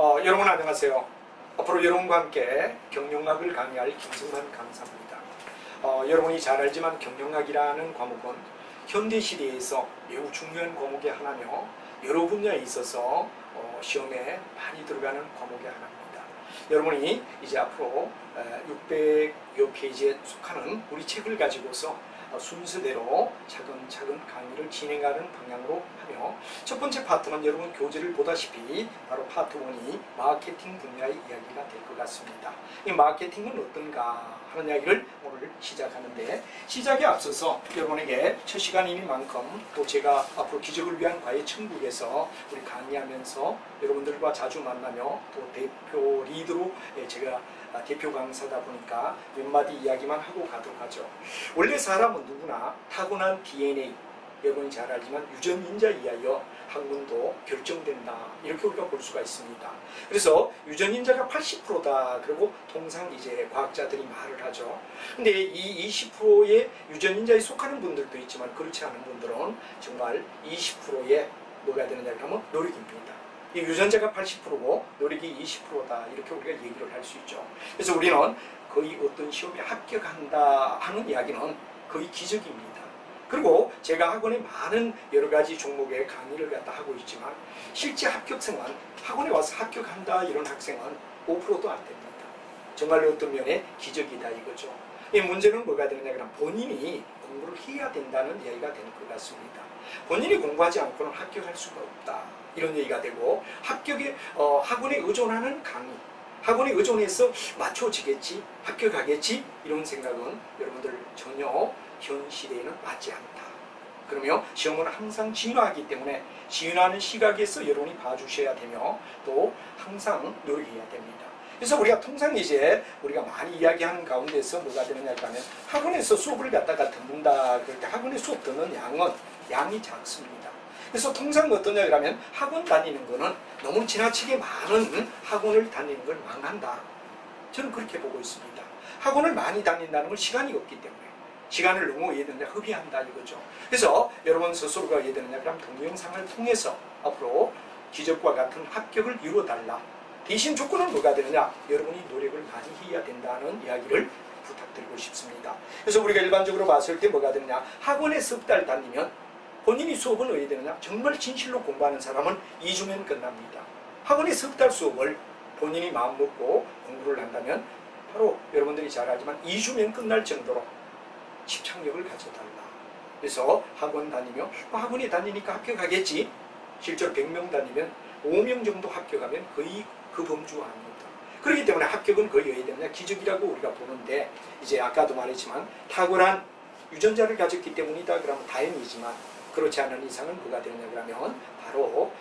여러분 안녕하세요. 앞으로 여러분과 함께 경영학을 강의할 김성만 강사입니다. 여러분이 잘 알지만 경영학이라는 과목은 현대시대에서 매우 중요한 과목의 하나며 여러 분야에 있어서 시험에 많이 들어가는 과목의 하나입니다. 여러분이 이제 앞으로 600여 페이지에 속하는 우리 책을 가지고서 순서대로 차근차근 강의를 진행하는 방향으로 하며, 첫 번째 파트는 여러분 교재를 보다시피 바로 파트 1이 마케팅 분야의 이야기가 될 것 같습니다. 이 마케팅은 어떤가 하는 이야기를 오늘 시작하는데, 시작에 앞서서 여러분에게 첫 시간이니만큼 또 제가 앞으로 기적을 위한 과외 천국에서 우리 강의하면서 여러분들과 자주 만나며 또 대표 리드로 제가 대표 강사다 보니까 몇 마디 이야기만 하고 가도록 하죠. 원래 사람은 누구나 타고난 DNA, 여러분이 잘 알지만 유전인자에 의하여 학문도 결정된다, 이렇게 우리가 볼 수가 있습니다. 그래서 유전인자가 80%다 그리고 통상 이제 과학자들이 말을 하죠. 근데 이 20%의 유전인자에 속하는 분들도 있지만 그렇지 않은 분들은 정말 20%의 뭐가 되느냐 하면 노력입니다. 이 유전자가 80%고 노력이 20%다, 이렇게 우리가 얘기를 할 수 있죠. 그래서 우리는 거의 어떤 시험에 합격한다 하는 이야기는 거의 기적입니다. 그리고 제가 학원에 많은 여러 가지 종목의 강의를 갖다 하고 있지만 실제 합격생은, 학원에 와서 합격한다 이런 학생은 5%도 안 됩니다. 정말 어떤 면에 기적이다 이거죠. 이 문제는 뭐가 되느냐 그러면 본인이 공부를 해야 된다는 이야기가 되는 것 같습니다. 본인이 공부하지 않고는 합격할 수가 없다, 이런 얘기가 되고, 합격에 학원에 의존하는 강의, 학원에 의존해서 맞춰지겠지, 합격하겠지, 이런 생각은 여러분들 전혀 현 시대에는 맞지 않다. 그러면 시험은 항상 진화하기 때문에 진화하는 시각에서 여러분이 봐주셔야 되며 또 항상 노력해야 됩니다. 그래서 우리가 통상 이제 우리가 많이 이야기하는 가운데서 뭐가 되느냐 하면, 학원에서 수업을 갖다가 듣는다 그럴 때 학원에 수업 듣는 양이 작습니다. 그래서 통상 어떠냐 그러면 학원 다니는 거는 너무 지나치게 많은 학원을 다니는 걸 망한다, 저는 그렇게 보고 있습니다. 학원을 많이 다닌다는 건 시간이 없기 때문에 시간을 너무 허비한다 이거죠. 그래서 여러분 스스로가 해야 되느냐 그럼 동영상을 통해서 앞으로 기적과 같은 합격을 이루어달라. 대신 조건은 뭐가 되느냐, 여러분이 노력을 많이 해야 된다는 이야기를 부탁드리고 싶습니다. 그래서 우리가 일반적으로 봤을 때 뭐가 되느냐, 학원에 석 달 다니면 본인이 수업을 해야 되느냐, 정말 진실로 공부하는 사람은 2주면 끝납니다. 학원에 석 달 수업을 본인이 마음먹고 공부를 한다면 바로 여러분들이 잘 알지만 2주면 끝날 정도로 집착력을 가져달라. 그래서 학원 다니며 학원에 다니니까 합격하겠지, 실제로 100명 다니면 5명 정도 합격하면 거의 그 범주 아닙니다. 그렇기 때문에 합격은 거의 해야 되느냐, 기적이라고 우리가 보는데, 이제 아까도 말했지만 탁월한 유전자를 가졌기 때문이다 그러면 다행이지만 그렇지 않은 이상은 뭐가 되느냐 그러면 바로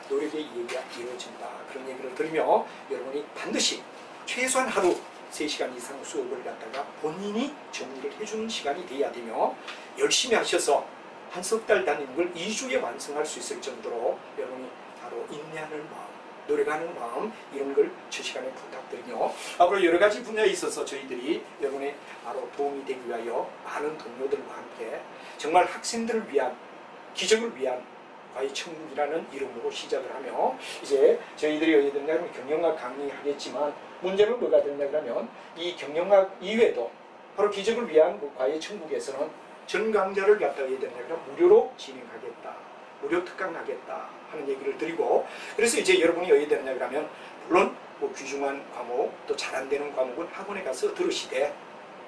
노력의 이해가 이루어진다, 그런 얘기를 들으며 여러분이 반드시 최소한 하루 3시간 이상 수업을 갖다가 본인이 정리를 해주는 시간이 돼야 되며, 열심히 하셔서 한 석 달 다니는 걸 2주에 완성할 수 있을 정도로 여러분이 바로 인내하는 마음, 노력하는 마음, 이런 걸 저 시간에 부탁드리며, 앞으로 여러 가지 분야에 있어서 저희들이 여러분의 바로 도움이 되기 위하여 많은 동료들과 함께 정말 학생들을 위한, 기적을 위한 과외 천국이라는 이름으로 시작을 하며, 이제 저희들이 어디 되느냐 그러면 경영학 강의하겠지만 문제는 뭐가 되느냐 그러면 이 경영학 이외에도 바로 기적을 위한 그 과외 천국에서는 전 강좌를 갖다가 해야 되느냐 그러면 무료로 진행하겠다, 무료 특강하겠다 하는 얘기를 드리고, 그래서 이제 여러분이 어디 되느냐 그러면 물론 뭐 귀중한 과목 또 잘 안 되는 과목은 학원에 가서 들으시되,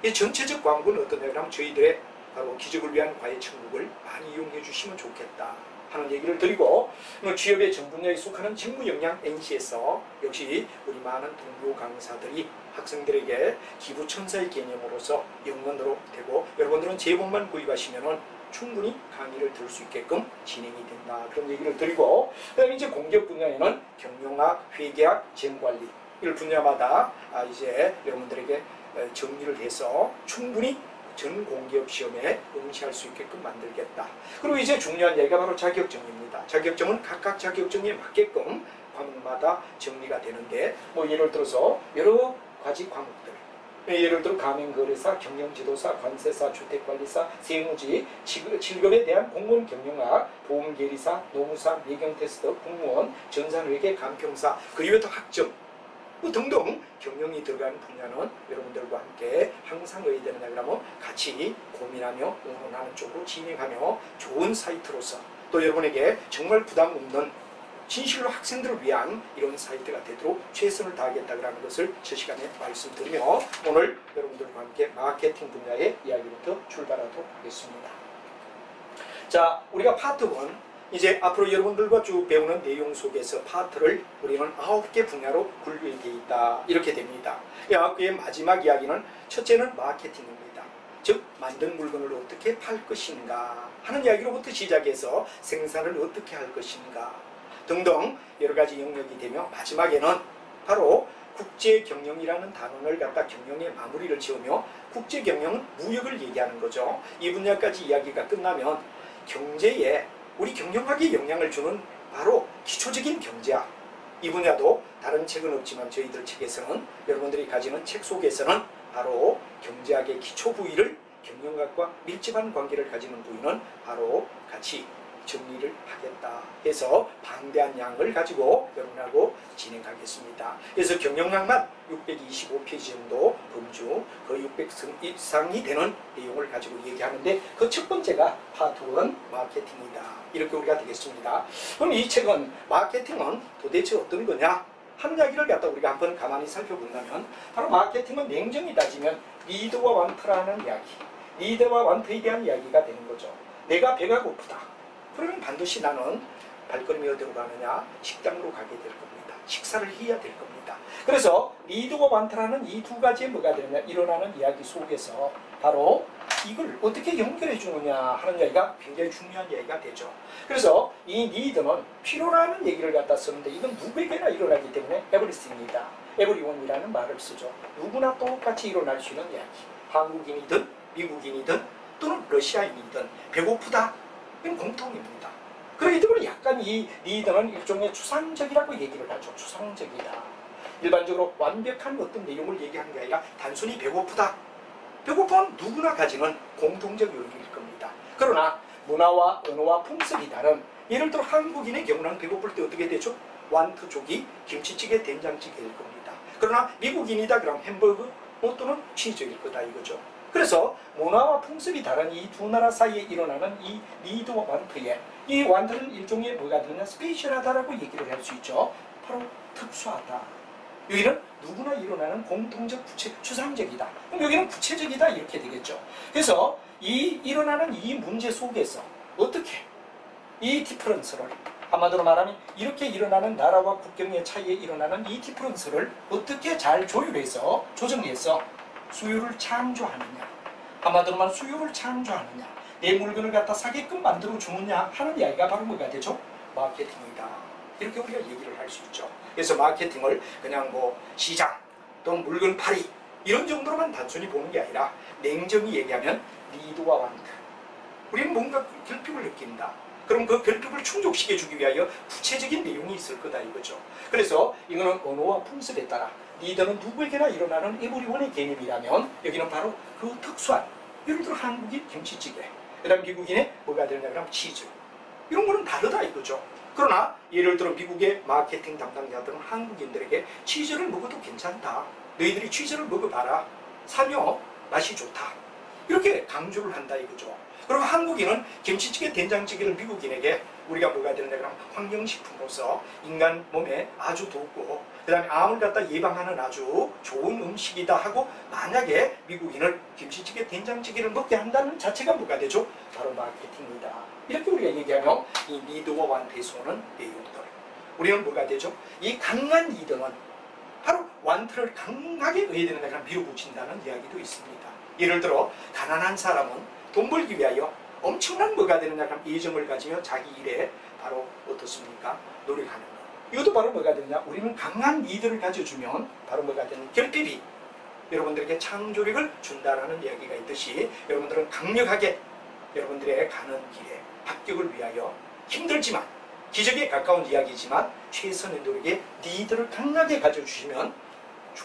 이 전체적 과목은 어떠냐 그러면 저희들의 바로 기적을 위한 과외 천국을 많이 이용해 주시면 좋겠다 하는 얘기를 드리고, 취업의 전 분야에 속하는 직무역량 NC에서 역시 우리 많은 동료 강사들이 학생들에게 기부천사의 개념으로서 영원으로 되고, 여러분들은 제본만 구입하시면은 충분히 강의를 들을 수 있게끔 진행이 된다, 그런 얘기를 드리고, 그다음에 이제 공격 분야에는 경영학, 회계학, 재무관리 이 분야마다 이제 여러분들에게 정리를 해서 충분히 전 공기업 시험에 응시할 수 있게끔 만들겠다. 그리고 이제 중요한 얘기가 바로 자격증입니다. 자격증은 각각 자격증에 맞게끔 과목마다 정리가 되는데, 뭐 예를 들어서 여러 가지 과목들, 예를 들어 가맹거래사, 경영지도사, 관세사, 주택관리사, 세무지, 직업에 대한 공무원 경영학, 보험계리사, 노무사, 매경테스트, 공무원, 전산회계, 간평사, 그 이외에도 학점 등등 경영이 들어가는 분야는 여러분들과 함께 항상 의되느냐 그러면 같이 고민하며 응원하는 쪽으로 진행하며 좋은 사이트로서 또 여러분에게 정말 부담 없는 진실로 학생들을 위한 이런 사이트가 되도록 최선을 다하겠다는 것을 저 시간에 말씀드리며 오늘 여러분들과 함께 마케팅 분야의 이야기부터 출발하도록 하겠습니다. 자, 우리가 파트 1 이제 앞으로 여러분들과 쭉 배우는 내용 속에서 파트를 우리는 9개 분야로 분류되어 있다. 이렇게 됩니다. 이 9개의 마지막 이야기는 첫째는 마케팅입니다. 즉 만든 물건을 어떻게 팔 것인가 하는 이야기로부터 시작해서 생산을 어떻게 할 것인가 등등 여러 가지 영역이 되며 마지막에는 바로 국제경영이라는 단원을 갖다 경영의 마무리를 지으며 국제경영은 무역을 얘기하는 거죠. 이 분야까지 이야기가 끝나면 경제에 우리 경영학에 영향을 주는 바로 기초적인 경제학 이 분야도 다른 책은 없지만 저희들 책에서는 여러분들이 가지는 책 속에서는 바로 경제학의 기초 부위를 경영학과 밀접한 관계를 가지는 부위는 바로 같이 정리를 하겠다 해서 방대한 양을 가지고 여러분하고 진행하겠습니다. 그래서 경영학만 625페이지 정도 범주 거의 600 이상이 되는 내용을 가지고 얘기하는데 그 첫 번째가 파트 1 마케팅이다. 이렇게 우리가 되겠습니다. 그럼 이 책은 마케팅은 도대체 어떤 거냐 하는 이야기를 갖다 우리가 한번 가만히 살펴본다면 바로 마케팅은 냉정히 따지면 니드와 완트라는 이야기 니드와 완트에 대한 이야기가 되는 거죠. 내가 배가 고프다. 그러면 반드시 나는 발걸음이 어디로 가느냐? 식당으로 가게 될 겁니다. 식사를 해야 될 겁니다. 그래서 니드와 완트라는 이 두 가지에 뭐가 되느냐? 일어나는 이야기 속에서 바로 이걸 어떻게 연결해 주느냐 하는 이야기가 굉장히 중요한 이야기가 되죠. 그래서 이 니드는 필요라는 얘기를 갖다 쓰는데 이건 누구에게나 일어나기 때문에 everything이다. everyone이라는 말을 쓰죠. 누구나 똑같이 일어날 수 있는 이야기. 한국인이든 미국인이든 또는 러시아인이든 배고프다. 이건 공통입니다. 그렇기 때문에 약간 이 니드는 일종의 추상적이라고 얘기를 하죠. 추상적이다. 일반적으로 완벽한 어떤 내용을 얘기하는 게 아니라 단순히 배고프다. 배고픔은 누구나 가지는 공통적 요인일 겁니다. 그러나 문화와 언어와 풍습이 다른 예를 들어 한국인의 경우는 배고플 때 어떻게 되죠? 완트족이 김치찌개, 된장찌개일 겁니다. 그러나 미국인이다 그럼 햄버거 또는 치즈일 거다 이거죠. 그래서 문화와 풍습이 다른 이 두 나라 사이에 일어나는 이 니드와 완트에 이 완트는 일종의 뭐가 되느냐 스페셜하다라고 얘기를 할 수 있죠. 바로 특수하다. 여기는 누구나 일어나는 공통적 추상적이다. 그럼 여기는 구체적이다 이렇게 되겠죠. 그래서 이 일어나는 이 문제 속에서 어떻게 이 디퍼런스를 한마디로 말하면 이렇게 일어나는 나라와 국경의 차이에 일어나는 이 디퍼런스를 어떻게 잘 조율해서 조정해서 수요를 창조하느냐 한마디로 말하면 수요를 창조하느냐 내 물건을 갖다 사게끔 만들어 주느냐 하는 이야기가 바로 뭐가 되죠? 마케팅이다. 이렇게 우리가 얘기를 할 수 있죠. 그래서 마케팅을 그냥 뭐 시장 또는 물건 팔이 이런 정도로만 단순히 보는 게 아니라 냉정히 얘기하면 니드와 완트 우리는 뭔가 결핍을 느낀다. 그럼 그 결핍을 충족시켜주기 위하여 구체적인 내용이 있을 거다 이거죠. 그래서 이거는 언어와 풍습에 따라 니드는 누구에게나 일어나는 에브리원의 개념이라면 여기는 바로 그 특수한 예를 들어 한국인 김치찌개 그 다음 미국인의 뭐가 되느냐 그러면 치즈 이런 거는 다르다 이거죠. 그러나 예를 들어 미국의 마케팅 담당자들은 한국인들에게 치즈를 먹어도 괜찮다. 너희들이 치즈를 먹어봐라. 사며 맛이 좋다. 이렇게 강조를 한다 이거죠. 그리고 한국인은 김치찌개, 된장찌개를 미국인에게 우리가 뭐가 되느냐 그러면 환경식품으로서 인간 몸에 아주 좋고 그 다음에 암을 갖다 예방하는 아주 좋은 음식이다 하고 만약에 미국인을 김치찌개, 된장찌개를 먹게 한다는 자체가 뭐가 되죠? 바로 마케팅이다. 이렇게 우리가 얘기하면 이 니드와 완트에서 오는 내용들 우리는 뭐가 되죠? 이 강한 니드는 바로 완트를 강하게 의해되는 밀어붙인다는 이야기도 있습니다. 예를 들어 가난한 사람은 돈 벌기 위하여 엄청난 뭐가 되느냐 하면 애정을 가지며 자기 일에 바로 어떻습니까? 노력하는 것. 이것도 바로 뭐가 되느냐? 우리는 강한 니드를 가져주면 바로 뭐가 되는 결핍이 여러분들에게 창조력을 준다라는 이야기가 있듯이 여러분들은 강력하게 여러분들의 가는 길에 합격을 위하여 힘들지만 기적에 가까운 이야기지만 최선의 노력에 니드를 강하게 가져주시면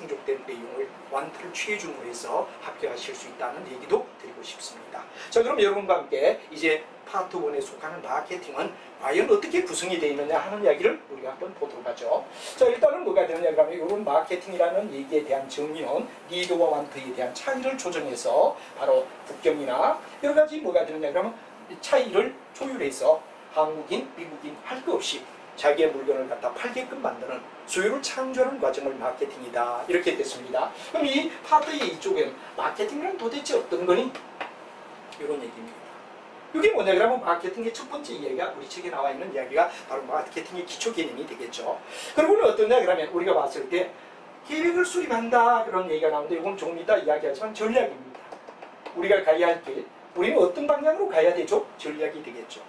충족된 내용을 완투를 취해줌으로 해서 합격하실 수 있다는 얘기도 드리고 싶습니다. 자, 그럼 여러분과 함께 이제 파트 1에 속하는 마케팅은 과연 어떻게 구성이 되어 있느냐 하는 이야기를 우리가 한번 보도록 하죠. 자, 일단은 뭐가 되느냐 그러면 이런 마케팅이라는 얘기에 대한 정의는 리드와 완투에 대한 차이를 조정해서 바로 국경이나 여러 가지 뭐가 되느냐 그러면 차이를 조율해서 한국인, 미국인 할 것 없이 자기의 물건을 갖다 팔게끔 만드는 수요를 창조하는 과정을 마케팅이다. 이렇게 됐습니다. 그럼 이 파트의 이쪽에는 마케팅이란 도대체 어떤 거니? 이런 얘기입니다. 이게 뭐냐 그러면 마케팅의 첫 번째 이야기가 우리 책에 나와 있는 이야기가 바로 마케팅의 기초 개념이 되겠죠. 그리고는 어떠냐 그러면 우리가 봤을 때 계획을 수립한다 그런 얘기가 나오는데 이건 조금 이따 이야기하지만 전략입니다. 우리가 가야 할 길, 우리는 어떤 방향으로 가야 되죠? 전략이 되겠죠.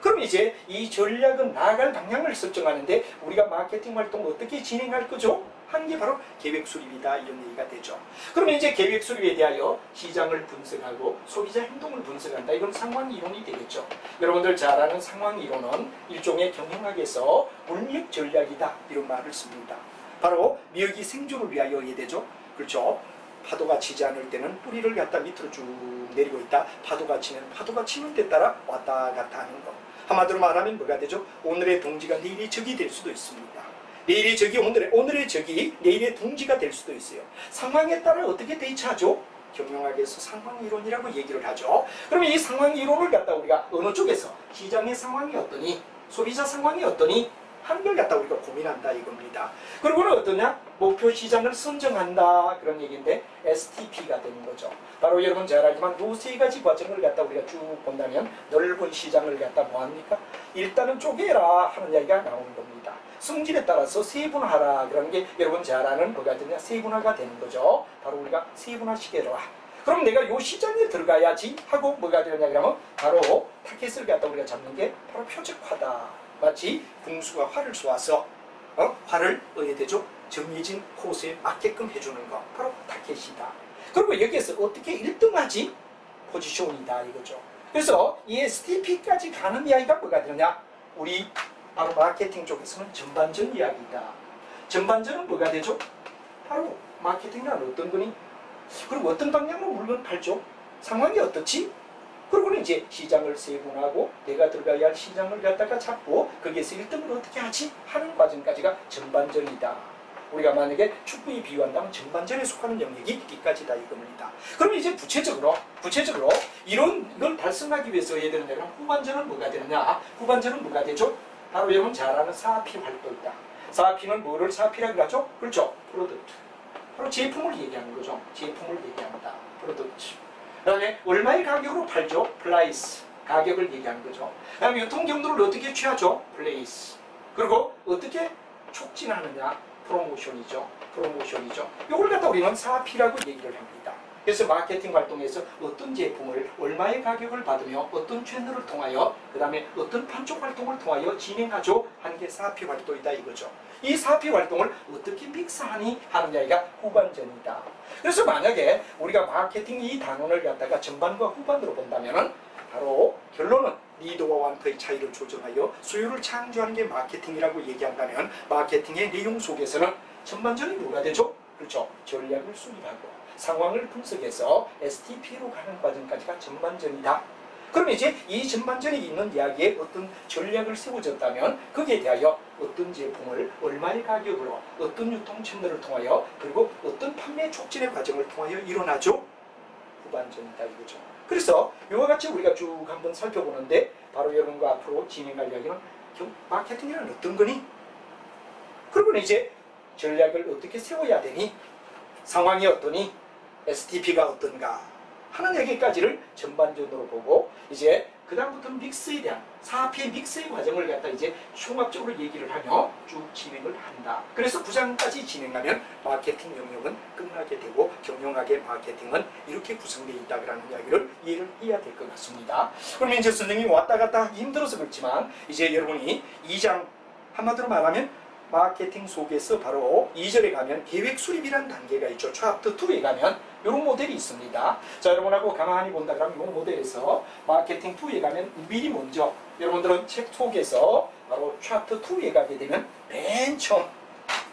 그럼 이제 이 전략은 나아갈 방향을 설정하는데 우리가 마케팅 활동을 어떻게 진행할 거죠? 하는 게 바로 계획 수립이다 이런 얘기가 되죠. 그러면 이제 계획 수립에 대하여 시장을 분석하고 소비자 행동을 분석한다. 이건 상황 이론이 되겠죠. 여러분들 잘 아는 상황 이론은 일종의 경영학에서 물리학 전략이다 이런 말을 씁니다. 바로 미역이 생존을 위하여 해야 되죠. 그렇죠. 파도가 치지 않을 때는 뿌리를 갖다 밑으로 쭉 내리고 있다. 파도가 치는 데 따라 왔다 갔다 하는 것. 한마디로 말하면 뭐가 되죠? 오늘의 동지가 내일의 적이 될 수도 있습니다. 내일의 적이 오늘의 적이 내일의 동지가 될 수도 있어요. 상황에 따라 어떻게 대처하죠? 경영학에서 상황이론이라고 얘기를 하죠. 그러면 이 상황이론을 갖다 우리가 어느 쪽에서 시장의 상황이 어떠니 소비자 상황이 어떠니 하는 걸 갖다 우리가 고민한다 이겁니다. 그리고는 어떠냐? 목표 시장을 선정한다 그런 얘기인데 STP가 되는 거죠. 바로 여러분 잘 알지만 요 세 가지 과정을 갖다 우리가 쭉 본다면 넓은 시장을 갖다 뭐합니까? 일단은 쪼개라 하는 이야기가 나오는 겁니다. 성질에 따라서 세분화하라 그런 게 여러분 잘 아는 뭐가 되냐? 세분화가 되는 거죠. 바로 우리가 세분화시켜라. 그럼 내가 요 시장에 들어가야지 하고 뭐가 되느냐 그러면 바로 타겟을 갖다 우리가 잡는 게 바로 표적화다. 마치 궁수가 활을 쏘아서 활을 어디에 대죠? 정해진 코스에 맞게끔 해주는 거 바로 타겟이다. 그리고 여기에서 어떻게 1등하지? 포지션이다 이거죠. 그래서 이 STP까지 가는 이야기가 뭐가 되느냐? 우리 바로 마케팅 쪽에서는 전반전 이야기다. 전반전은 뭐가 되죠? 바로 마케팅이란 어떤 거니? 그리고 어떤 방향으로 물건 팔죠? 상황이 어떻지? 그리고는 이제 시장을 세분하고 내가 들어가야 할 시장을 갖다가 잡고 거기에서 1등을 어떻게 하지? 하는 과정까지가 전반전이다. 우리가 만약에 축구에 비유한다면 전반전에 속하는 영역이 이까지다 이겁니다. 그럼 이제 구체적으로 이런 걸 달성하기 위해서 해야 되는 데는 후반전은 뭐가 되느냐? 후반전은 뭐가 되죠? 바로 여러분 잘 아는 4P 활동이다. 4P는 뭐를 4P라고 하죠? 그렇죠. 프로덕트. 바로 제품을 얘기하는 거죠. 제품을 얘기합니다. 프로덕트. 그 다음에 얼마의 가격으로 팔죠? 플라이스. 가격을 얘기하는 거죠. 그 다음에 유통경로를 어떻게 취하죠? 플레이스. 그리고 어떻게 촉진하느냐? 프로모션이죠. 이걸 갖다 우리는 4P라고 얘기를 합니다. 그래서 마케팅 활동에서 어떤 제품을 얼마의 가격을 받으며 어떤 채널을 통하여 그 다음에 어떤 판촉 활동을 통하여 진행하죠 하는 게 4P 활동이다 이거죠. 이 4P 활동을 어떻게 믹스하니 하는 이야기가 후반전이다. 그래서 만약에 우리가 마케팅 이 단원을 갖다가 전반과 후반으로 본다면은 바로 결론은 리드와 완투의 차이를 조정하여 수요를 창조하는 게 마케팅이라고 얘기한다면 마케팅의 내용 속에서는 전반전이 뭐가 되죠? 그렇죠. 전략을 수립하고 상황을 분석해서 STP로 가는 과정까지가 전반전이다. 그럼 이제 이 전반전에 있는 이야기에 어떤 전략을 세워졌다면 거기에 대하여 어떤 제품을 얼마의 가격으로 어떤 유통 채널을 통하여 그리고 어떤 판매 촉진의 과정을 통하여 일어나죠? 후반전이다 이거죠. 그래서 이와 같이 우리가 쭉 한번 살펴보는데 바로 여러분과 앞으로 진행할 이야기는 마케팅이란 어떤 거니? 그리고 이제 전략을 어떻게 세워야 되니? 상황이 어떠니? STP가 어떤가? 하는 얘기까지를 전반전으로 보고 이제 그 다음부터는 믹스에 대한 4P 믹스의 과정을 갖다 이제 종합적으로 얘기를 하며 쭉 진행을 한다. 그래서 9장까지 진행하면 마케팅 영역은 끝나게 되고 경영학의 마케팅은 이렇게 구성되어 있다라는 이야기를 이해를 해야 될 것 같습니다. 그러면 이제 선생님이 왔다 갔다 하기 힘들어서 그렇지만 이제 여러분이 2장 한마디로 말하면 마케팅 속에서 바로 2절에 가면 계획 수립이라는 단계가 있죠. 챕터 2에 가면 이런 모델이 있습니다. 자, 여러분하고 가만히 본다 그러면 이 모델에서 마케팅 2에 가면 미리 먼저 여러분들은 책 속에서 바로 챕터 2에 가게 되면 맨 처음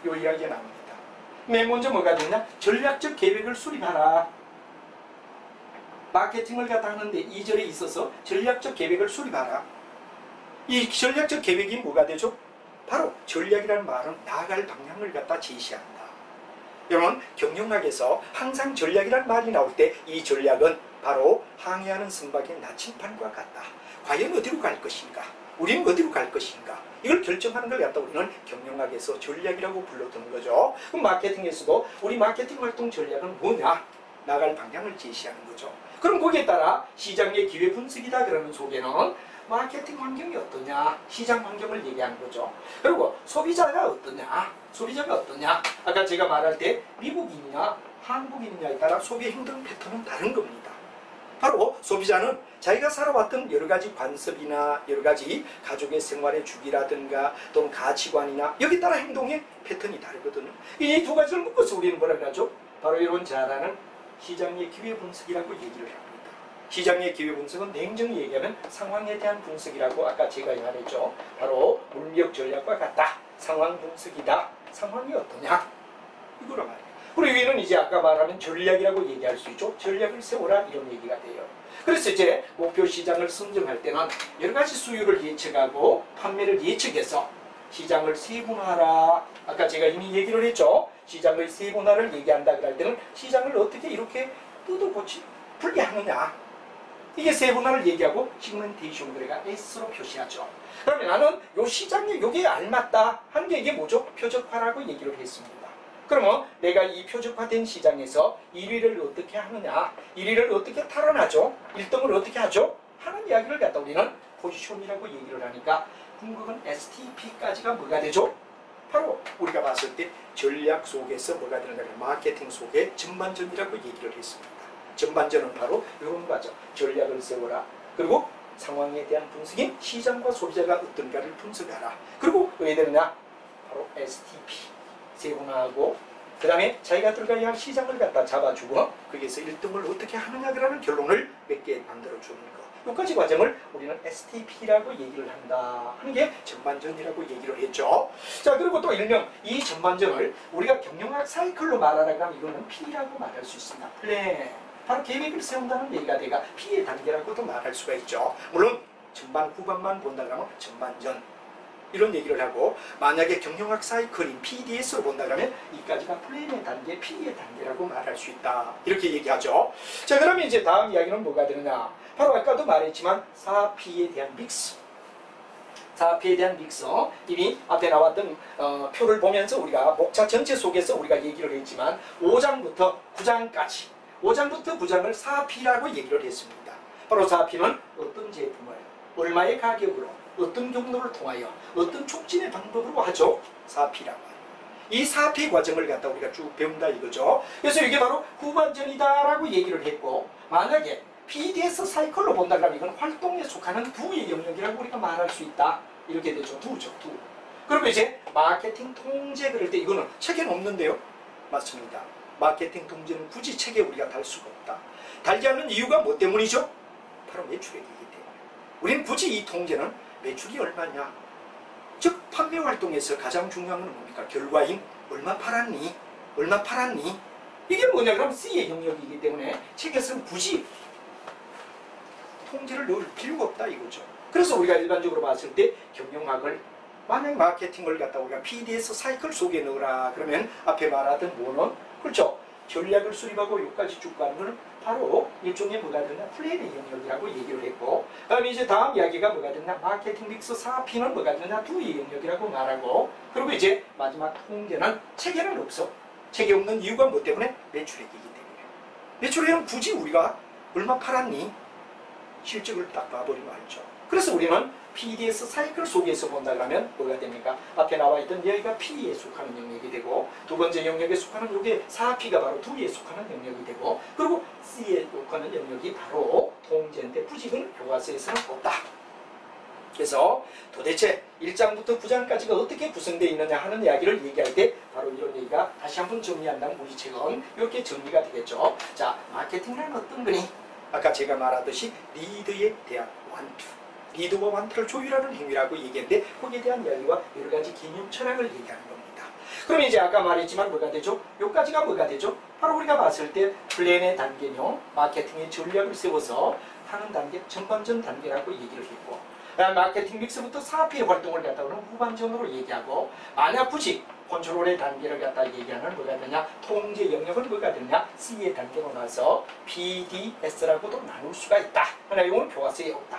이 이야기가 나옵니다. 맨 먼저 뭐가 되냐? 전략적 계획을 수립하라. 마케팅을 갖다 하는데 2절에 있어서 전략적 계획을 수립하라. 이 전략적 계획이 뭐가 되죠? 바로 전략이라는 말은 나아갈 방향을 갖다 제시한다. 여러분, 경영학에서 항상 전략이라는 말이 나올 때 이 전략은 바로 항해하는 선박의 나침판과 같다. 과연 어디로 갈 것인가? 우리는 어디로 갈 것인가? 이걸 결정하는 걸 갖다 우리는 경영학에서 전략이라고 불러드는 거죠. 그럼 마케팅에서도 우리 마케팅 활동 전략은 뭐냐? 나갈 방향을 제시하는 거죠. 그럼 거기에 따라 시장의 기회 분석이다 그러는 속에는 마케팅 환경이 어떠냐, 시장 환경을 얘기하는 거죠. 그리고 소비자가 어떠냐, 아까 제가 말할 때 미국인이냐 한국인이냐에 따라 소비 행동 패턴은 다른 겁니다. 바로 소비자는 자기가 살아왔던 여러 가지 관습이나 여러 가지 가족의 생활의 주기라든가 또는 가치관이나 여기 따라 행동의 패턴이 다르거든요. 이 두 가지를 묶어서 우리는 뭐라 그러죠? 바로 이런 잘 아는 시장의 기회 분석이라고 얘기를 합니다. 시장의 기회 분석은 냉정히 얘기하면 상황에 대한 분석이라고 아까 제가 말했죠. 바로 물리학 전략과 같다. 상황 분석이다. 상황이 어떠냐? 이거로 말이에요. 그리고 여기는 이제 아까 말하는 전략이라고 얘기할 수 있죠. 전략을 세워라 이런 얘기가 돼요. 그래서 이제 목표 시장을 선정할 때는 여러 가지 수요를 예측하고 판매를 예측해서 시장을 세분화하라. 아까 제가 이미 얘기를 했죠. 시장의 세분화를 얘기한다 그럴 때는 시장을 어떻게 이렇게 뜯어고치 분리하느냐. 이게 세분화를 얘기하고 시그멘테이션 우리가 S로 표시하죠. 그러면 나는 요 시장에 요게 알맞다 하는 게 이게 뭐죠? 표적화라고 얘기를 했습니다. 그러면 내가 이 표적화된 시장에서 1위를 어떻게 하느냐, 1위를 어떻게 탈환하죠, 1등을 어떻게 하죠 하는 이야기를 갖다 우리는 포지션이라고 얘기를 하니까 궁극은 STP까지가 뭐가 되죠? 바로 우리가 봤을 때 전략 속에서 뭐가 되는가, 마케팅 속의 전반전이라고 얘기를 했습니다. 전반전은 바로 이런 거죠. 전략을 세워라. 그리고 상황에 대한 분석인 시장과 소비자가 어떤가를 분석하라. 그리고 왜 되느냐? 바로 STP. 세분화하고 그 다음에 자기가 들어가야 할 시장을 갖다 잡아주고 거기에서 1등을 어떻게 하느냐라는 결론을 몇 개 만들어주는 거. 여기까지 과정을 우리는 STP라고 얘기를 한다 하는 게 전반전이라고 얘기를 했죠. 자, 그리고 또 일명 이 전반전을 우리가 경영학 사이클로 말하라고 하면 이거는 P라고 말할 수 있습니다. 플랜. 바로 계획을 세운다는 얘기가 내가 P의 단계라고도 말할 수가 있죠. 물론 전반 후반만 본다 그러면 전반전 이런 얘기를 하고, 만약에 경영학 사이클인 PDS로 본다 그러면 이까지가 플랜의 단계, P의 단계라고 말할 수 있다. 이렇게 얘기하죠. 자, 그러면 이제 다음 이야기는 뭐가 되느냐? 바로 아까도 말했지만 4P에 대한 믹스. 4P에 대한 믹스. 이미 앞에 나왔던 표를 보면서 우리가 목차 전체 속에서 우리가 얘기를 했지만 5장부터 9장까지 5장부터 9장을 4P라고 얘기를 했습니다. 바로 4P는 어떤 제품을 얼마의 가격으로 어떤 경로를 통하여 어떤 촉진의 방법으로 하죠. 4P라고. 이 4P 과정을 갖다 우리가 쭉 배운다 이거죠. 그래서 이게 바로 후반전이다라고 얘기를 했고, 만약에 PDS 사이클로 본다 그러면 이건 활동에 속하는 두의 영역이라고 우리가 말할 수 있다. 이렇게 되죠. 두죠. 두. 그리고 이제 마케팅 통제 그럴 때 이거는 책에는 없는데요. 맞습니다. 마케팅 통제는 굳이 책에 우리가 달 수가 없다. 달지 않는 이유가 뭐 때문이죠? 바로 매출액이기 때문에. 우리는 굳이 이 통제는 매출이 얼마냐, 즉 판매 활동에서 가장 중요한 건 뭡니까? 결과인 얼마 팔았니? 얼마 팔았니? 이게 뭐냐 그럼 C의 영역이기 때문에 책에서는 굳이 통제를 넣을 필요가 없다 이거죠. 그래서 우리가 일반적으로 봤을 때 경영학을 만약 마케팅을 갖다 우리가 PDS 사이클 속에 넣으라 그러면 앞에 말하던 뭐는 그렇죠. 전략을 수립하고 여기까지 쭉 가는 것은 바로 일종의 뭐가 되냐 플랜의 영역이라고 얘기를 했고, 그 다음에 이제 다음 이야기가 뭐가 되냐 마케팅 믹스 4P는 뭐가 되냐 두의 영역이라고 말하고, 그리고 이제 마지막 통계는 체계는 없어. 체계 없는 이유가 뭐 때문에? 매출액이기 때문에. 매출액은 굳이 우리가 얼마 팔았니? 실적을 딱 봐버리면 알죠. 그래서 우리는 PDS 사이클 속에서 본다 그러면 뭐가 됩니까? 앞에 나와 있던 여기가 P에 속하는 영역이 되고, 두 번째 영역에 속하는 요게 4P가 바로 2에 속하는 영역이 되고, 그리고 C에 속하는 영역이 바로 통제인데 부직은 교과서에서는 없다. 그래서 도대체 1장부터 9장까지가 어떻게 구성되어 있느냐 하는 이야기를 얘기할 때 바로 이런 얘기가 다시 한번 정리한다면 우리 책은 이렇게 정리가 되겠죠. 자, 마케팅이란 어떤 거니? 아까 제가 말하듯이 리드에 대한 완투, 리드와 완투를 조율하는 행위라고 얘기했는데 거기에 대한 이야기와 여러 가지 개념 철학을 얘기하는 겁니다. 그럼 이제 아까 말했지만 뭐가 되죠? 여기까지가 뭐가 되죠? 바로 우리가 봤을 때 플랜의 단계명, 마케팅의 전략을 세워서 하는 단계, 전반전 단계라고 얘기를 했고, 마케팅 믹스부터 사업의 활동을 갖다가는 후반전으로 얘기하고, 만약 굳이 컨트롤의 단계를 갖다 얘기하는 뭐가 되냐, 통제 영역은 뭐가 되냐, C의 단계로 나서 PDS라고도 나눌 수가 있다. 그러나 이건 교과서에 없다.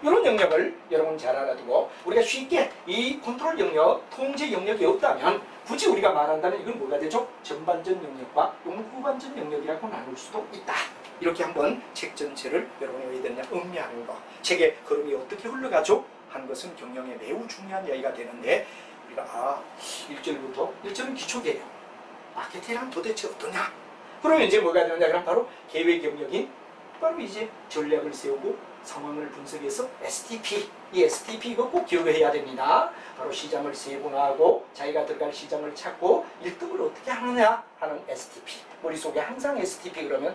이런 영역을 여러분 잘 알아두고, 우리가 쉽게 이 컨트롤 영역, 통제 영역이 없다면 굳이 우리가 말한다면 이건 뭐가 되죠? 전반전 영역과 후반전 영역이라고 나눌 수도 있다. 이렇게 한번 책 전체를 여러분이 왜 되느냐, 음미하는 거, 책의 흐름이 어떻게 흘러가죠? 하는 것은 경영에 매우 중요한 이야기가 되는데, 우리가 1절부터 1절은 기초 개념, 마케팅은 도대체 어떠냐? 그러면 이제 뭐가 되느냐? 그럼 바로 계획 영역인 바로 이제 전략을 세우고 상황을 분석해서 STP, 이 STP 이거 꼭 기억해야 됩니다. 바로 시장을 세분화하고 자기가 들어갈 시장을 찾고 1등을 어떻게 하느냐 하는 STP. 머릿속에 항상 STP 그러면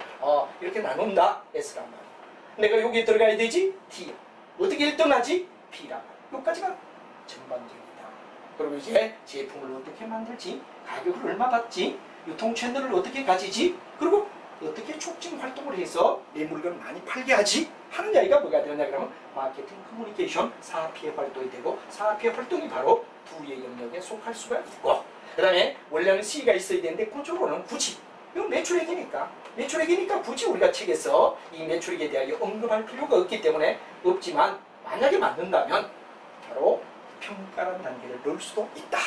이렇게 나눈다. S란 말이야. 내가 여기 들어가야 되지? T. 어떻게 1등하지? P란 말이야. 여기까지가 전반적이다. 그리고 이제 제품을 어떻게 만들지? 가격을 얼마 받지? 유통 채널을 어떻게 가지지? 그리고 어떻게 촉진 활동을 해서 내 물건을 많이 팔게 하지? 하는 이야기가 뭐가 되느냐 그러면 마케팅 커뮤니케이션 사업의 활동이 되고, 사업의 활동이 바로 두 개의 영역에 속할 수가 있고, 그 다음에 원래는 C가 있어야 되는데 그쪽으로는 굳이 이건 매출액이니까 굳이 우리가 책에서 이 매출액에 대하여 언급할 필요가 없기 때문에 없지만, 만약에 맞는다면 바로 평가라는 단계를 넣을 수도 있다.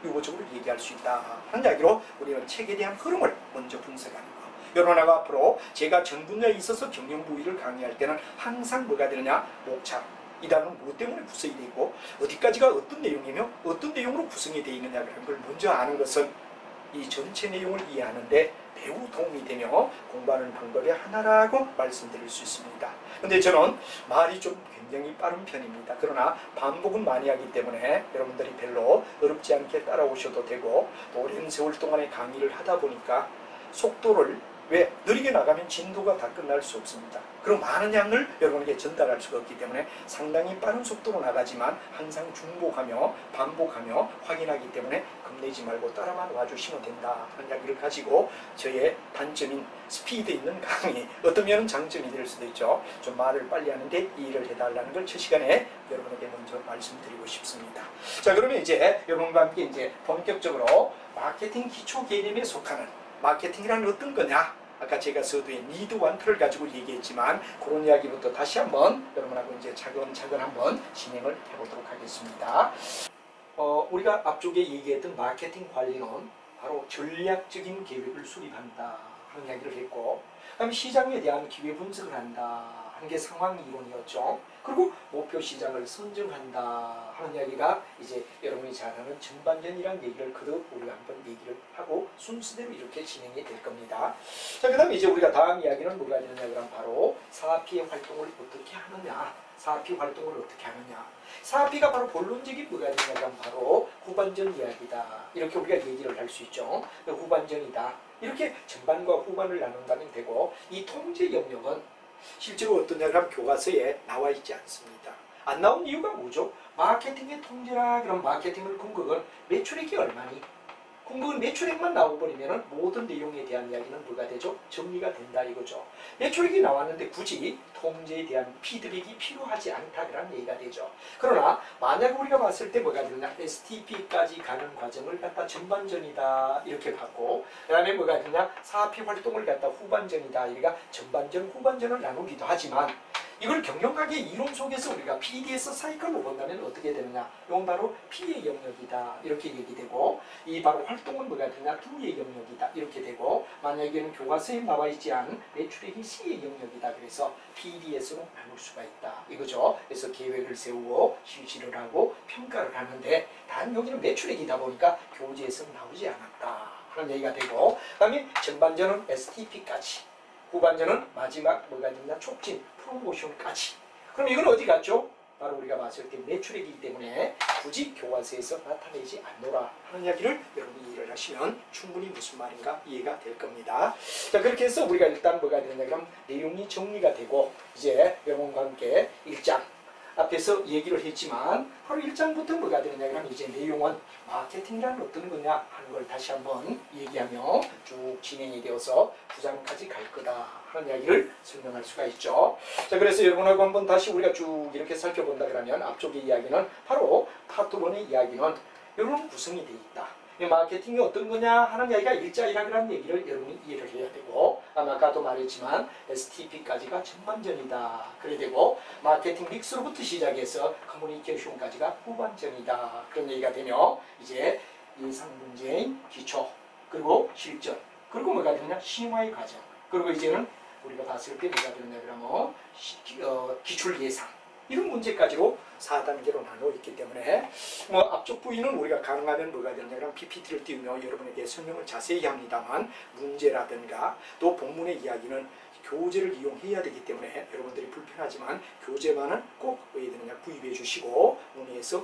유보적으로 얘기할 수 있다 하는 이야기로 우리는 책에 대한 흐름을 먼저 분석하는 거. 여러분, 앞으로 제가 전 분야에 있어서 경영부위를 강의할 때는 항상 뭐가 되느냐, 목차, 이 단어는 무엇 때문에 구성이 되어 있고 어디까지가 어떤 내용이며 어떤 내용으로 구성이 되어 있느냐라는 걸 먼저 아는 것은 이 전체 내용을 이해하는데 매우 도움이 되며 공부하는 방법의 하나라고 말씀드릴 수 있습니다. 근데 저는 말이 좀 굉장히 빠른 편입니다. 그러나 반복은 많이 하기 때문에 여러분들이 별로 어렵지 않게 따라오셔도 되고, 또 오랜 세월 동안의 강의를 하다 보니까 속도를 왜 느리게 나가면 진도가 다 끝날 수 없습니다. 그럼 많은 양을 여러분에게 전달할 수가 없기 때문에 상당히 빠른 속도로 나가지만 항상 중복하며 반복하며 확인하기 때문에 겁내지 말고 따라만 와주시면 된다 하는 이야기를 가지고 저의 단점인 스피드 있는 강의, 어떤 면은 장점이 될 수도 있죠. 좀 말을 빨리 하는데 이해를 해달라는 걸 첫 시간에 여러분에게 먼저 말씀드리고 싶습니다. 자, 그러면 이제 여러분과 함께 이제 본격적으로 마케팅 기초 개념에 속하는 마케팅이란 어떤 거냐? 아까 제가 서두에 니드 원트를 가지고 얘기했지만 그런 이야기부터 다시 한번 여러분하고 이제 차근차근 한번 진행을 해보도록 하겠습니다. 우리가 앞쪽에 얘기했던 마케팅 관리는 바로 전략적인 계획을 수립한다 하는 이야기를 했고, 그다음에 시장에 대한 기회 분석을 한다 하는 게 상황 이론이었죠. 그리고 목표 시장을 선정한다 하는 이야기가 이제 여러분이 잘 아는 전반전이라는 얘기를 그대로 우리가 한번 얘기를 하고 순서대로 이렇게 진행이 될 겁니다. 자, 그 다음에 이제 우리가 다음 이야기는 뭐가 되느냐 그러면 바로 사업의 활동을 어떻게 하느냐, 사업의 활동을 어떻게 하느냐. 사업비가 바로 본론적인 뭐가 되느냐 그러면 바로 후반전 이야기다. 이렇게 우리가 얘기를 할 수 있죠. 후반전이다. 이렇게 전반과 후반을 나눈다면 되고, 이 통제 영역은 실제로 어떠냐 그러면 교과서에 나와 있지 않습니다. 안 나온 이유가 뭐죠? 마케팅의 통제라 그럼 마케팅을 궁극은 매출액이 얼마니? 궁극은 매출액만 나와버리면 모든 내용에 대한 이야기는 뭐가 되죠? 정리가 된다 이거죠. 매출액이 나왔는데 굳이 통제에 대한 피드백이 필요하지 않다라는 얘기가 되죠. 그러나 만약 우리가 봤을 때 뭐가 되느냐, STP까지 가는 과정을 갖다 전반전이다 이렇게 봤고, 그 다음에 뭐가 되느냐, 사업의 활동을 갖다 후반전이다, 우리가 전반전 후반전을 나누기도 하지만, 이걸 경영학의 이론 속에서 우리가 PDS 사이클로 본다면 어떻게 되느냐, 이건 바로 P의 영역이다 이렇게 얘기되고, 이 바로 활동은 뭐가 되냐, D의 영역이다 이렇게 되고, 만약에는 교과서에 나와 있지 않은 매출액이 C의 영역이다, 그래서 PDS로 나눌 수가 있다 이거죠. 그래서 계획을 세우고 실시를 하고 평가를 하는데, 단 여기는 매출액이다 보니까 교재에서 나오지 않았다 하는 얘기가 되고, 그 다음에 전반전은 STP까지, 후반전은 마지막 뭐가 되냐, 촉진 프로모션까지. 그럼 이건 어디 갔죠? 바로 우리가 봤을 때 매출액이기 때문에 굳이 교과서에서 나타내지 않노라 하는 이야기를 여러분이 이해를 하시면 충분히 무슨 말인가 이해가 될 겁니다. 자, 그렇게 해서 우리가 일단 뭐가 되느냐 그럼 내용이 정리가 되고, 이제 여러분과 함께 1장 앞에서 얘기를 했지만 바로 1장부터 뭐가 되느냐 그러면 이제 내용은 마케팅이란 어떤 거냐 하는 걸 다시 한번 얘기하며 쭉 진행이 되어서 9장까지 갈 거다 하는 이야기를 설명할 수가 있죠. 자, 그래서 여러분하고 한번 다시 우리가 쭉 이렇게 살펴본다 그러면 앞쪽의 이야기는 바로 파트 1의 이야기는 이런 구성이 되어 있다. 이 마케팅이 어떤 거냐 하는 이야기가 일자이라는 얘기를 여러분이 이해를 해야 되고, 아까도 말했지만 STP까지가 전반전이다 그래야 되고, 마케팅 믹스로부터 시작해서 커뮤니케이션까지가 후반전이다 그런 얘기가 되며, 이제 예상 문제인 기초, 그리고 실전, 그리고 뭐가 되느냐 심화의 과정, 그리고 이제는 우리가 봤을 때 뭐가 되느냐 그러면 기출 예상, 이런 문제까지로 4단계로 나누어 있기 때문에 뭐 앞쪽 부위는 우리가 가능하면 뭐가 되느냐 PPT를 띄우며 여러분에게 설명을 자세히 합니다만, 문제라든가 또 본문의 이야기는 교재를 이용해야 되기 때문에 여러분들이 불편하지만 교재만은 꼭 왜 되느냐 구입해 주시고 문의해서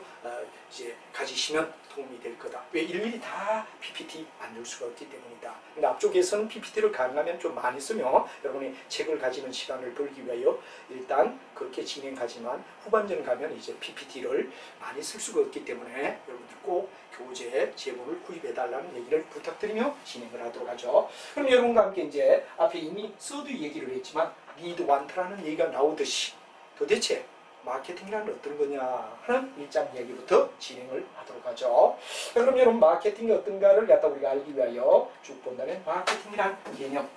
이제 가지시면 도움이 될 거다. 왜 일일이 다 PPT 만들 수가 없기 때문이다. 근데 앞쪽에서는 PPT를 가능하면 좀 많이 쓰며 여러분이 책을 가지는 시간을 벌기 위하여 일단 그렇게 진행하지만, 후반전 가면 이제 PPT를 많이 쓸 수가 없기 때문에 여러분들 꼭 교재 제본을 구입해 달라는 얘기를 부탁드리며 진행을 하도록 하죠. 그럼 여러분과 함께 이제 앞에 이미 서두 얘기를 했지만 need want라는 얘기가 나오듯이 도대체 마케팅이란 어떤 거냐 하는 1장 이야기부터 진행을 하도록 하죠. 그럼 여러분 마케팅이 어떤가를 갖다 우리가 알기 위하여 쭉 본다면, 마케팅이란 개념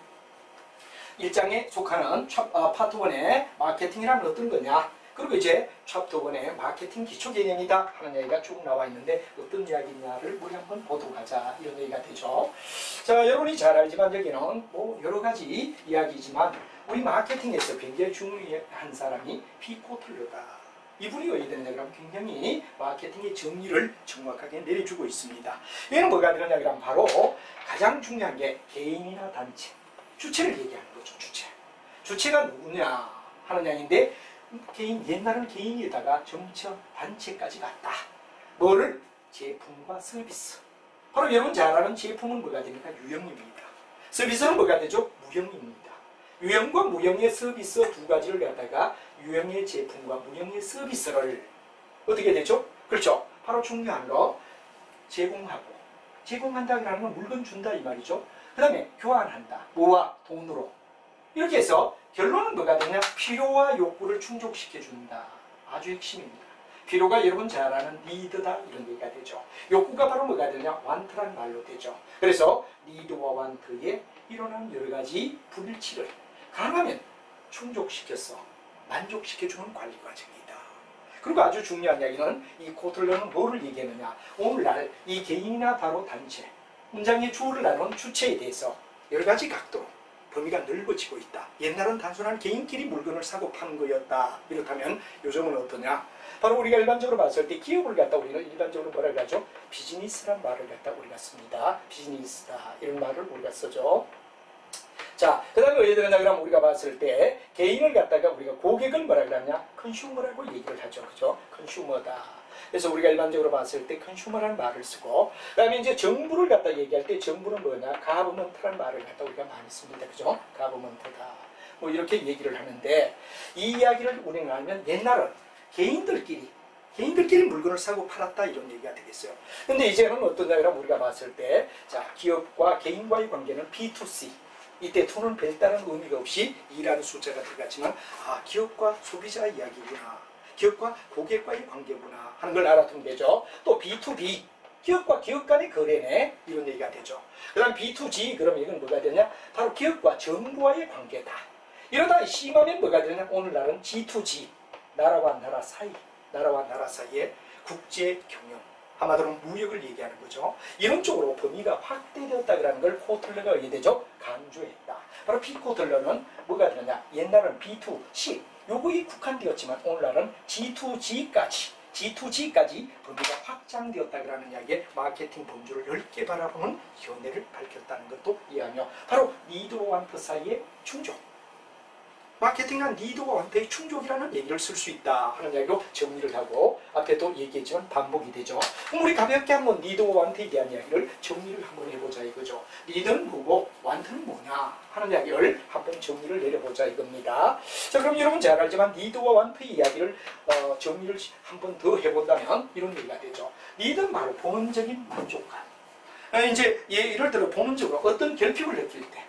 1장에 속하는 파트 1의 마케팅이란 어떤 거냐, 그리고 이제 챕터 1의 마케팅 기초 개념이다 하는 얘기가 쭉 나와 있는데 어떤 이야기냐를 우리 한번 보도록 하자 이런 얘기가 되죠. 자, 여러분이 잘 알지만 여기는 뭐 여러 가지 이야기지만 우리 마케팅에서 굉장히 중요한 사람이 피코틀러다. 이분이 왜 되느냐 그러면 굉장히 마케팅의 정의를 정확하게 내려주고 있습니다. 얘는 뭐가 되느냐 그러면 바로 가장 중요한 게 개인이나 단체, 주체를 얘기하는 거죠. 주체가 누구냐 하는 양인데, 옛날은 개인에다가 점차 단체까지 갔다. 뭐를? 제품과 서비스. 바로 여러분 잘 아는 제품은 뭐가 됩니까? 유형입니다. 서비스는 뭐가 되죠? 무형입니다. 유형과 무형의 서비스 두 가지를 갖다가 유형의 제품과 무형의 서비스를 어떻게 되죠? 그렇죠. 바로 중요한 거 제공하고, 제공한다는 건 물건 준다 이 말이죠. 그 다음에 교환한다. 뭐와? 돈으로. 이렇게 해서 결론은 뭐가 되냐? 필요와 욕구를 충족시켜준다. 아주 핵심입니다. 필요가 여러분 잘 아는 니드다 이런 얘기가 되죠. 욕구가 바로 뭐가 되냐? want란 말로 되죠. 그래서 니드와 want에 일어나는 여러 가지 불일치를 가능하면 충족시켜서 만족시켜주는 관리 과정이다. 그리고 아주 중요한 이야기는 이 코틀러는 뭐를 얘기했느냐? 오늘날 이 개인이나 바로 단체, 문장의 주어를 나눈 주체에 대해서 여러 가지 각도로 범위가 넓어지고 있다. 옛날은 단순한 개인끼리 물건을 사고 파는 거였다. 이렇다면 요즘은 어떠냐? 바로 우리가 일반적으로 봤을 때 기업을 갖다 우리는 일반적으로 뭐라고 하죠? 비즈니스란 말을 갖다 우리가 씁니다. 비즈니스다. 이런 말을 우리가 쓰죠. 자, 그 다음에 왜 되느냐 그러면 우리가 봤을 때 개인을 갖다가 우리가 고객을 뭐라고 하냐? 컨슈머라고 얘기를 하죠. 그죠? 컨슈머다. 그래서 우리가 일반적으로 봤을 때 컨슈머라는 말을 쓰고, 그 다음에 이제 정부를 갖다 얘기할 때 정부는 뭐냐? 가버먼트라는 말을 갖다 우리가 많이 씁니다. 그죠? 가버먼트다. 뭐 이렇게 얘기를 하는데, 이 이야기를 우리는 알면 옛날은 개인들끼리 물건을 사고 팔았다 이런 얘기가 되겠어요. 근데 이제는 어떠냐 그러면 우리가 봤을 때, 자, 기업과 개인과의 관계는 B2C. 이때 2는 별다른 의미가 없이 2라는 숫자가 들어갔지만, 아, 기업과 소비자 이야기구나, 기업과 고객과의 관계구나 하는 걸 알아두면 되죠. 또 B2B, 기업과 기업 간의 거래네 이런 얘기가 되죠. 그 다음 B2G, 그러면 이건 뭐가 되냐? 바로 기업과 정부와의 관계다. 이러다 심하면 뭐가 되냐? 오늘날은 G2G, 나라와 나라 사이의 국제 경영, 한마디로 무역을 얘기하는 거죠. 이런 쪽으로 범위가 확대되었다는 걸 코틀러가 어떻게 되죠? 강조했다. 바로 피코틀러는 뭐가 되느냐? 옛날은 B2C, 요거에 국한되었지만 오늘날은 G2G까지 범위가 확장되었다는 이야기에 마케팅 범주를 10개 바라보는 견해를 밝혔다는 것도 이해하며, 바로 니드와 완트 사이의 충족. 마케팅은 니드와 완트의 충족이라는 얘기를 쓸 수 있다 하는 이야기로 정리를 하고, 앞에도 얘기했지만 반복이 되죠. 그럼 우리 가볍게 한번 니드와 완트에 대한 이야기를 정리를 한번 해보자 이거죠. 니드는 뭐고 완트는 뭐냐 하는 이야기를 한번 정리를 내려보자 이겁니다. 자, 그럼 여러분 잘 알지만 니드와 완트의 이야기를 정리를 한 번 더 해본다면 이런 얘기가 되죠. 니드는 바로 본원적인 만족감. 이제 이럴 때로 본원적으로 어떤 결핍을 느낄 때,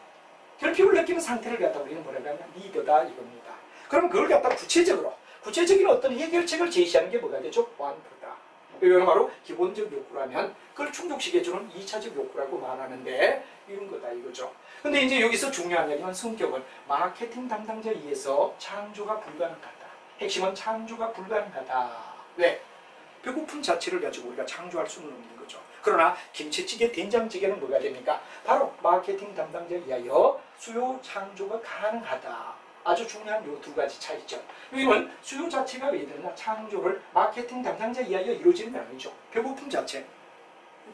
결핍을 느끼는 상태를 갖다 우리는 뭐라고 하면 니드다 이겁니다. 그럼 그걸 갖다 구체적인 어떤 해결책을 제시하는 게 뭐가 되죠? 완트다. 이거는 바로 기본적 욕구라면 그걸 충족시켜주는 2차적 욕구라고 말하는데 이런 거다 이거죠. 근데 이제 여기서 중요한 이야기는 성격은 마케팅 담당자에 의해서 창조가 불가능하다. 핵심은 창조가 불가능하다. 왜? 배고픔 자체를 가지고 우리가 창조할 수는 없는 거죠. 그러나 김치찌개, 된장찌개는 뭐가 됩니까? 바로 마케팅 담당자에 의하여 수요 창조가 가능하다. 아주 중요한 요 두 가지 차이죠. 여기는 수요 자체가 왜 되느냐? 창조를 마케팅 담당자에 의하여 이루어지는 게 아니죠. 배고픔 자체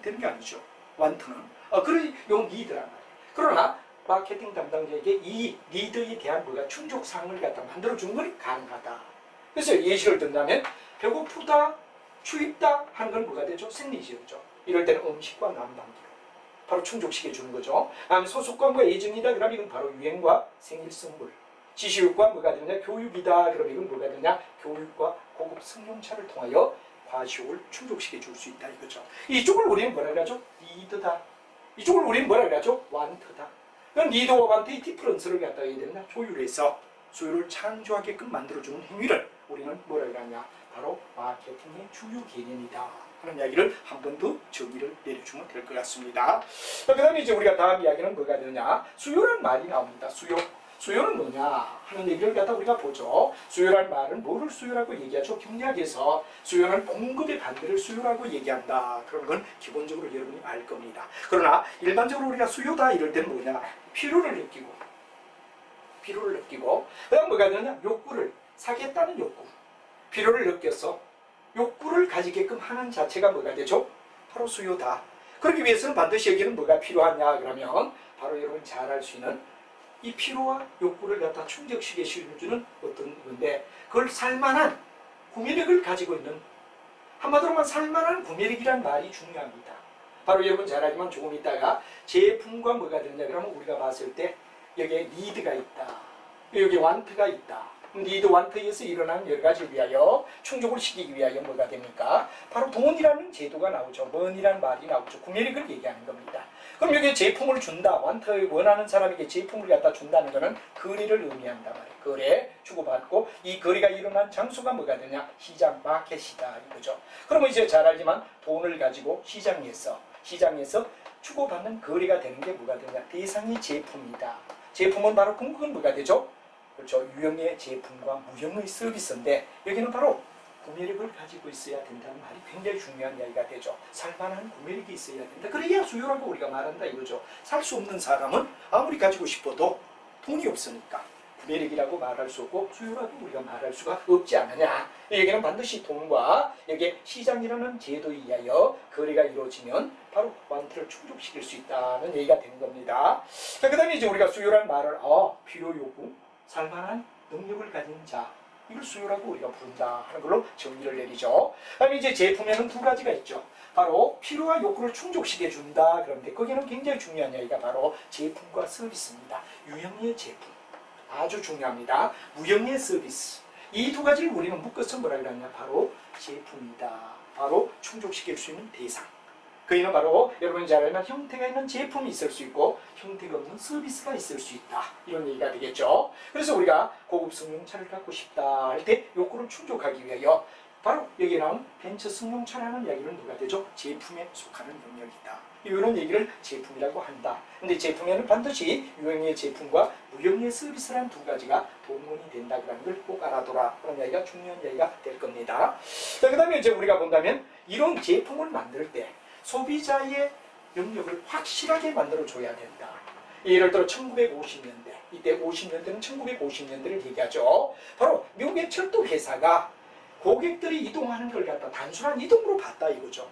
되는 게 아니죠. 완트는. 그런 요 니드란 말이에요. 그러나 마케팅 담당자에게 이 니드에 대한 뭐가 충족상을 갖다 만들어주는 건 가능하다. 그래서 예시를 든다면 배고프다, 추입다 하는 건 뭐가 되죠? 생리지역이죠. 이럴 때는 음식과 난방기로 바로 충족시켜주는 거죠. 소속감과 애정이다. 그러면 이건 바로 유행과 생일 선물. 지시욕과 뭐가 되느냐? 교육이다. 그러면 이건 뭐가 되느냐? 교육과 고급 승용차를 통하여 과시욕을 충족시켜 줄 수 있다 이거죠. 이쪽을 우리는 뭐라 그러죠? 니드다. 이쪽을 우리는 뭐라 그러죠? 완트다. 그럼 니드와 완트의 디퍼런스를 갖다가 해야 되느냐? 조율해서 수요를 창조하게끔 만들어주는 행위를 우리는 뭐라 그러냐? 바로 마케팅의 주요 개념이다 하는 이야기를 한 번 더 정의를 내려주면 될 것 같습니다. 그 다음에 이제 우리가 다음 이야기는 뭐가 되느냐? 수요란 말이 나옵니다. 수요는 뭐냐 하는 얘기를 갖다 우리가 보죠. 수요란 말은 뭐를 수요라고 얘기하죠? 경리학에서 수요는 공급의 반대를 수요라고 얘기한다. 그런 건 기본적으로 여러분이 알 겁니다. 그러나 일반적으로 우리가 수요다 이럴 때는 뭐냐? 필요를 느끼고 그 다음 뭐가 되느냐? 욕구를 사겠다는 욕구. 필요를 느껴서 욕구를 가지게끔 하는 자체가 뭐가 되죠? 바로 수요다. 그러기 위해서는 반드시 여기는 뭐가 필요하냐 그러면 바로 여러분 잘 알 수 있는 이 필요와 욕구를 갖다 충족시켜주는 어떤 건데 그걸 살만한 구매력을 가지고 있는 한마디로만 살만한 구매력이란 말이 중요합니다. 바로 여러분 잘 알지만 조금 있다가 제품과 뭐가 되느냐 그러면 우리가 봤을 때 여기에 니드가 있다. 여기 완트가 있다. 니드 완트에서 일어나는 여러 가지를 위하여 충족을 시키기 위하여 뭐가 됩니까? 바로 돈이라는 제도가 나오죠. money라는 말이 나오죠. 구매력을 얘기하는 겁니다. 그럼 여기에 제품을 준다. 완트 원하는 사람에게 제품을 갖다 준다는 것은 거래를 의미한단 말이에요. 거래, 주고받고 이 거래가 일어난 장소가 뭐가 되냐? 시장, 마켓이다. 이거죠. 그러면 이제 잘 알지만 돈을 가지고 시장에서 주고받는 거래가 되는 게 뭐가 되냐? 대상이 제품이다. 제품은 바로 궁극은 뭐가 되죠? 그렇죠. 유형의 제품과 무형의 서비스인데 여기는 바로 구매력을 가지고 있어야 된다는 말이 굉장히 중요한 이야기가 되죠. 살만한 구매력이 있어야 된다. 그래야 수요라고 우리가 말한다 이거죠. 살 수 없는 사람은 아무리 가지고 싶어도 돈이 없으니까 구매력이라고 말할 수 없고 수요라고 우리가 말할 수가 없지 않느냐. 이 얘기는 반드시 돈과 여기에 시장이라는 제도에 의하여 거래가 이루어지면 바로 완트를 충족시킬 수 있다는 얘기가 되는 겁니다. 자, 그 다음에 이제 우리가 수요라는 말을 필요 요구 살만한 능력을 가진 자 이걸 수요라고 우리가 부른다 하는 걸로 정의를 내리죠. 그다음에 이제 제품에는 두 가지가 있죠. 바로 필요와 욕구를 충족시켜준다. 그런데 거기는 굉장히 중요한 이야기가 바로 제품과 서비스입니다. 유형의 제품 아주 중요합니다. 무형의 서비스 이 두 가지를 우리는 묶어서 뭐라 그러냐 바로 제품이다. 바로 충족시킬 수 있는 대상. 그이는 바로 여러분이 잘 알면 형태가 있는 제품이 있을 수 있고 형태가 없는 서비스가 있을 수 있다. 이런 얘기가 되겠죠. 그래서 우리가 고급 승용차를 갖고 싶다 할 때 욕구를 충족하기 위하여 바로 여기 나온 벤처 승용차라는 이야기는 누가 되죠? 제품에 속하는 영역이다. 이런 얘기를 제품이라고 한다. 근데 제품에는 반드시 유형의 제품과 무형의 서비스라는 두 가지가 동원이 된다는 걸 꼭 알아둬라. 그런 이야기가 중요한 이야기가 될 겁니다. 자, 그 다음에 이제 우리가 본다면 이런 제품을 만들 때 소비자의 영역을 확실하게 만들어줘야 된다. 예를 들어 1950년대, 이때 50년대는 1950년대를 얘기하죠. 바로 미국의 철도 회사가 고객들이 이동하는 걸 갖다 단순한 이동으로 봤다 이거죠.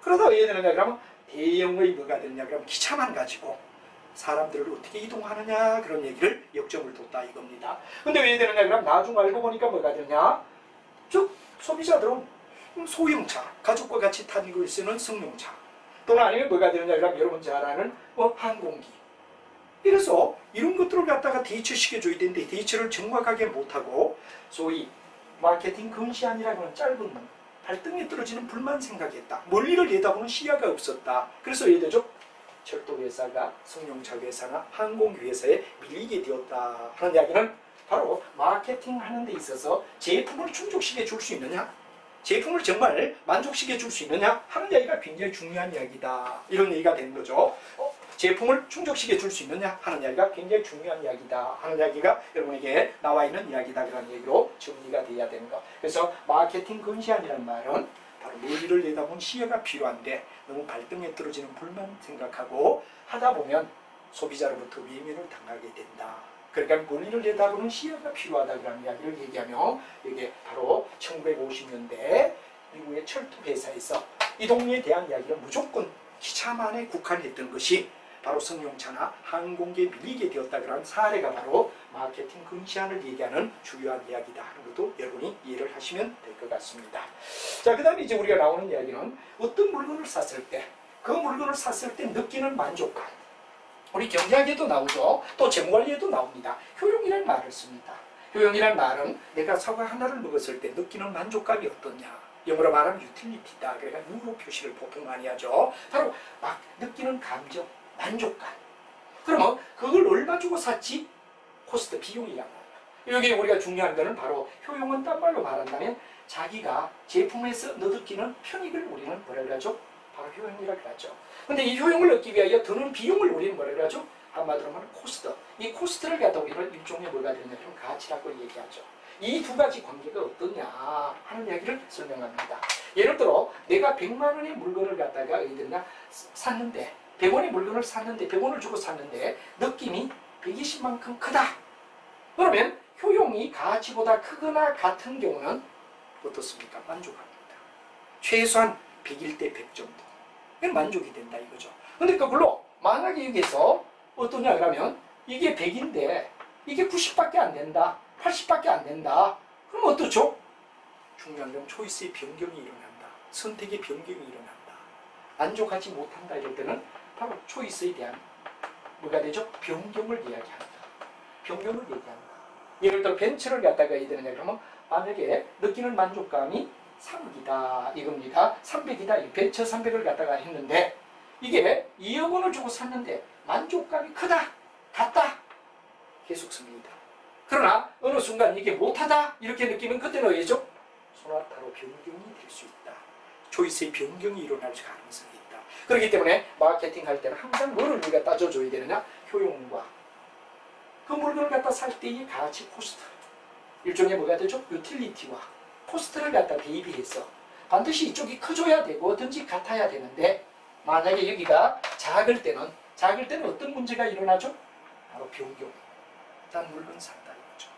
그러다 왜 되느냐 그러면 대형의 뭐가 되느냐 그러면 기차만 가지고 사람들을 어떻게 이동하느냐 그런 얘기를 역점을 뒀다 이겁니다. 근데 왜 되느냐 그러면 나중 알고 보니까 뭐가 되냐 즉 소비자들은 소형차, 가족과 같이 타는 걸 쓰는 승용차 또는 아니면 뭐가 되느냐 그러면 여러분 잘 아는 항공기 이래서 이런 것들을 갖다가 대처시켜줘야 되는데 대처를 정확하게 못하고 소위 마케팅 근시안이라고 하는 짧은 발등에 떨어지는 불만 생각했다. 멀리를 내다보는 시야가 없었다. 그래서 예를 들죠. 철도회사가 승용차 회사나 항공회사에 밀리게 되었다 하는 이야기는 바로 마케팅 하는 데 있어서 제품을 충족시켜 줄 수 있느냐, 제품을 정말 만족시켜 줄 수 있느냐 하는 이야기가 굉장히 중요한 이야기다. 이런 얘기가 되는 거죠. 제품을 충족시켜 줄 수 있느냐 하는 이야기가 굉장히 중요한 이야기다 하는 이야기가 여러분에게 나와 있는 이야기다. 그런 얘기로 정리가 돼야 되는 거. 그래서 마케팅 근시안이라는 말은 바로 멀리를 내다본 시야가 필요한데 너무 발등에 떨어지는 불만 생각하고 하다 보면 소비자로부터 외면을 당하게 된다. 그러니까 멀리를 내다보는 시야가 필요하다 그런 이야기를 얘기하며 이게 바로 1950년대 미국의 철도 회사에서 이동에 대한 이야기를 무조건 기차만에 국한했던 것이 바로 승용차나 항공기에 밀리게 되었다 그런 사례가 바로 마케팅 근시안을 얘기하는 중요한 이야기다 하는 것도 여러분이 이해를 하시면 될 것 같습니다. 자, 그 다음에 이제 우리가 나오는 이야기는 어떤 물건을 샀을 때 그 물건을 샀을 때 느끼는 만족감, 우리 경제학에도 나오죠. 또 재무관리에도 나옵니다. 효용이라는 말을 씁니다. 효용이라는 말은 내가 사과 하나를 먹었을 때 느끼는 만족감이 어떠냐, 영어로 말하면 유틸리티다. 그러니까 유로 표시를 보통 많이 하죠. 바로 막 느끼는 감정, 만족감. 그러면 그걸 얼마 주고 샀지? 코스트, 비용이란 말이야. 여기 우리가 중요한 거는 바로 효용은 딴 말로 말한다면 자기가 제품에서 느끼는 편익을 우리는 뭐라 그러죠? 바로 효용이라고 그러죠. 근데 이 효용을 얻기 위하여 드는 비용을 우리는 뭐라 그러죠? 한마디로 말하면 코스트. 이 코스트를 갖다 우리는 일종의 뭐가 되냐면 가치라고 얘기하죠. 이 두 가지 관계가 어떠냐 하는 이야기를 설명합니다. 예를 들어 내가 100만 원의 물건을 갖다가 어디든가 샀는데 100원의 물건을 샀는데 100원을 주고 샀는데 느낌이 120만큼 크다. 그러면 효용이 가치보다 크거나 같은 경우는 어떻습니까? 만족합니다. 최소한 100일 때 100 정도. 이건 만족이 된다 이거죠. 근데 거꾸로 만약에 여기서 어떠냐 그러면 이게 100인데 이게 90밖에 안 된다. 80밖에 안 된다. 그럼 어떻죠? 중요한 건 초이스의 변경이 일어난다. 선택의 변경이 일어난다. 만족하지 못한다 이럴 때는 바로 초이스에 대한 뭐가 되죠? 변경을 이야기한다. 변경을 얘기한다. 예를 들어 벤츠를 갖다가 해야 되느냐 그러면 만약에 느끼는 만족감이 3억이다 이겁니다. 300이다. 벤츠 300을 갖다가 했는데 이게 2억 원을 주고 샀는데 만족감이 크다. 같다. 계속 씁니다. 그러나 어느 순간 이게 못하다 이렇게 느끼면 그때는 왜죠? 소나타로 변경이 될 수 있다. 초이스의 변경이 일어날 가능성이 있다. 그렇기 때문에 마케팅 할 때는 항상 뭐를 우리가 따져줘야 되느냐? 효용과 그 물건을 갖다 살 때의 가치 코스트, 일종의 뭐가 되죠? 유틸리티와 코스트를 갖다 대비해서 반드시 이쪽이 커져야 되고 어떤지 같아야 되는데 만약에 여기가 작을 때는 어떤 문제가 일어나죠? 바로 변경. 난 물건 산다 이거죠.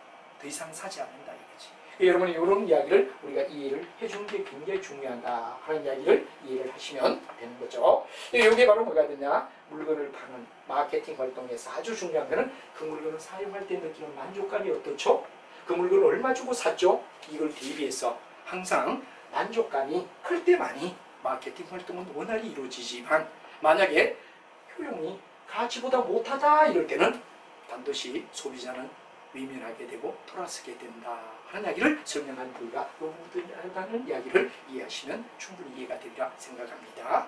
더 이상 사지 않는다 이거지. 여러분이 이런 이야기를 우리가 이해를 해주는 게 굉장히 중요하다 하는 이야기를 이해를 하시면 되는 거죠. 이게 바로 뭐가 되냐? 물건을 파는 마케팅 활동에서 아주 중요한 거는 그 물건을 사용할 때 느끼는 만족감이 어떻죠? 그 물건을 얼마 주고 샀죠? 이걸 대비해서 항상 만족감이 클 때만이 마케팅 활동은 원활히 이루어지지만 만약에 효용이 가치보다 못하다 이럴 때는 반드시 소비자는 외면하게 되고 돌아서게 된다 하는 이야기를 설명한 부위가 이 부분이라는 이야기를 이해하시면 충분히 이해가 되리라 생각합니다.